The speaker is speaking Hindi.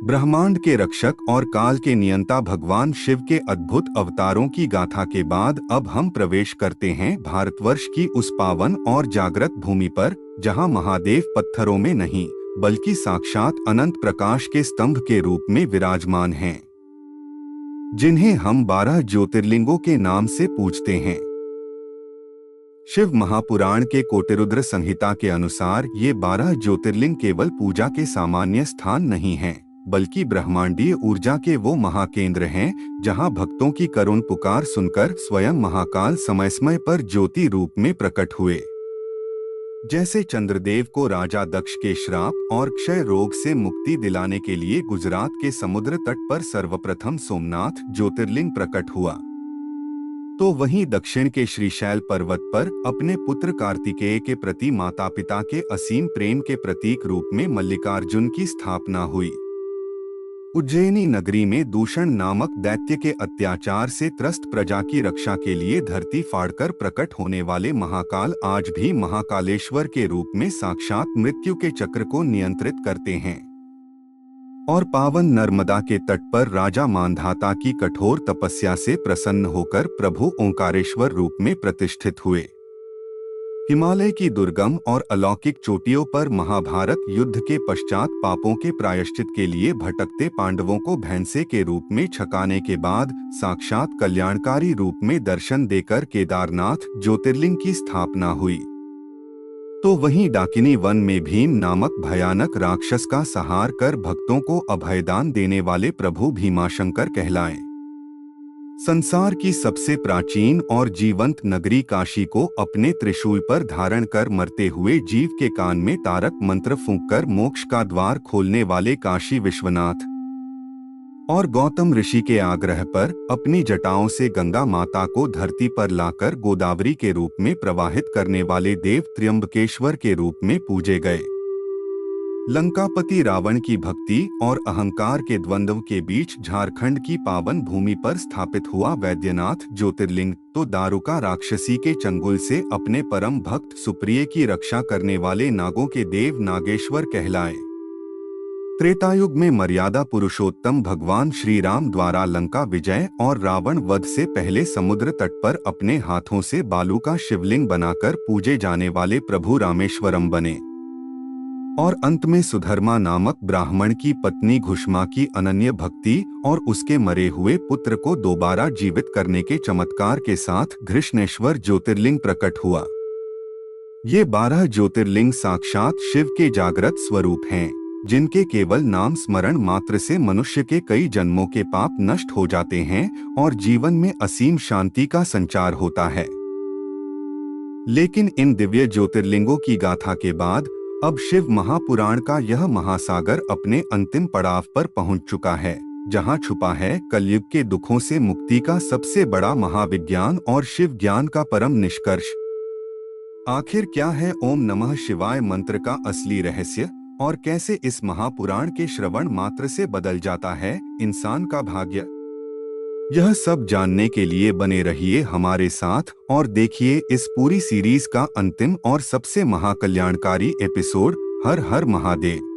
ब्रह्मांड के रक्षक और काल के नियंता भगवान शिव के अद्भुत अवतारों की गाथा के बाद अब हम प्रवेश करते हैं भारतवर्ष की उस पावन और जागृत भूमि पर, जहां महादेव पत्थरों में नहीं बल्कि साक्षात अनंत प्रकाश के स्तंभ के रूप में विराजमान हैं, जिन्हें हम 12 ज्योतिर्लिंगों के नाम से पूजते हैं। शिव महापुराण के कोटिरुद्र संहिता के अनुसार ये 12 ज्योतिर्लिंग केवल पूजा के सामान्य स्थान नहीं हैं, बल्कि ब्रह्मांडीय ऊर्जा के वो महाकेंद्र हैं, जहां भक्तों की करुण पुकार सुनकर स्वयं महाकाल समय समय पर ज्योति रूप में प्रकट हुए। जैसे चंद्रदेव को राजा दक्ष के श्राप और क्षय रोग से मुक्ति दिलाने के लिए गुजरात के समुद्र तट पर सर्वप्रथम सोमनाथ ज्योतिर्लिंग प्रकट हुआ, तो वहीं दक्षिण के श्रीशैल पर्वत पर अपने पुत्र कार्तिकेय के प्रति माता पिता के असीम प्रेम के प्रतीक रूप में मल्लिकार्जुन की स्थापना हुई। उज्जैनी नगरी में दूषण नामक दैत्य के अत्याचार से त्रस्त प्रजा की रक्षा के लिए धरती फाड़कर प्रकट होने वाले महाकाल आज भी महाकालेश्वर के रूप में साक्षात मृत्यु के चक्र को नियंत्रित करते हैं। और पावन नर्मदा के तट पर राजा मांधाता की कठोर तपस्या से प्रसन्न होकर प्रभु ओंकारेश्वर रूप में प्रतिष्ठित हुए। हिमालय की दुर्गम और अलौकिक चोटियों पर महाभारत युद्ध के पश्चात पापों के प्रायश्चित के लिए भटकते पांडवों को भैंसे के रूप में छकाने के बाद साक्षात कल्याणकारी रूप में दर्शन देकर केदारनाथ ज्योतिर्लिंग की स्थापना हुई। तो वहीं डाकिनी वन में भीम नामक भयानक राक्षस का संहार कर भक्तों को अभयदान देने वाले प्रभु भीमाशंकर कहलाए। संसार की सबसे प्राचीन और जीवंत नगरी काशी को अपने त्रिशूल पर धारण कर मरते हुए जीव के कान में तारक मंत्र फूंककर मोक्ष का द्वार खोलने वाले काशी विश्वनाथ, और गौतम ऋषि के आग्रह पर अपनी जटाओं से गंगा माता को धरती पर लाकर गोदावरी के रूप में प्रवाहित करने वाले देव त्र्यंबकेश्वर के रूप में पूजे गए। लंकापति रावण की भक्ति और अहंकार के द्वंद्व के बीच झारखंड की पावन भूमि पर स्थापित हुआ वैद्यनाथ ज्योतिर्लिंग तो दारुका राक्षसी के चंगुल से अपने परम भक्त सुप्रिय की रक्षा करने वाले नागों के देव नागेश्वर कहलाए। त्रेतायुग में मर्यादा पुरुषोत्तम भगवान श्री राम द्वारा लंका विजय और रावण वध से पहले समुद्र तट पर अपने हाथों से बालू का शिवलिंग बनाकर पूजे जाने वाले प्रभु रामेश्वरम बने, और अंत में सुधर्मा नामक ब्राह्मण की पत्नी घुष्मा की अनन्य भक्ति और उसके मरे हुए पुत्र को दोबारा जीवित करने के चमत्कार के साथ घृष्णेश्वर ज्योतिर्लिंग प्रकट हुआ। ये 12 ज्योतिर्लिंग साक्षात शिव के जागृत स्वरूप हैं, जिनके केवल नाम स्मरण मात्र से मनुष्य के कई जन्मों के पाप नष्ट हो जाते हैं और जीवन में असीम शांति का संचार होता है। लेकिन इन दिव्य ज्योतिर्लिंगों की गाथा के बाद अब शिव महापुराण का यह महासागर अपने अंतिम पड़ाव पर पहुंच चुका है, जहां छुपा है कलयुग के दुखों से मुक्ति का सबसे बड़ा महाविज्ञान और शिव ज्ञान का परम निष्कर्ष। आखिर क्या है ओम नमः शिवाय मंत्र का असली रहस्य, और कैसे इस महापुराण के श्रवण मात्र से बदल जाता है इंसान का भाग्य? यह सब जानने के लिए बने रहिए हमारे साथ और देखिए इस पूरी सीरीज का अंतिम और सबसे महाकल्याणकारी एपिसोड। हर हर महादेव।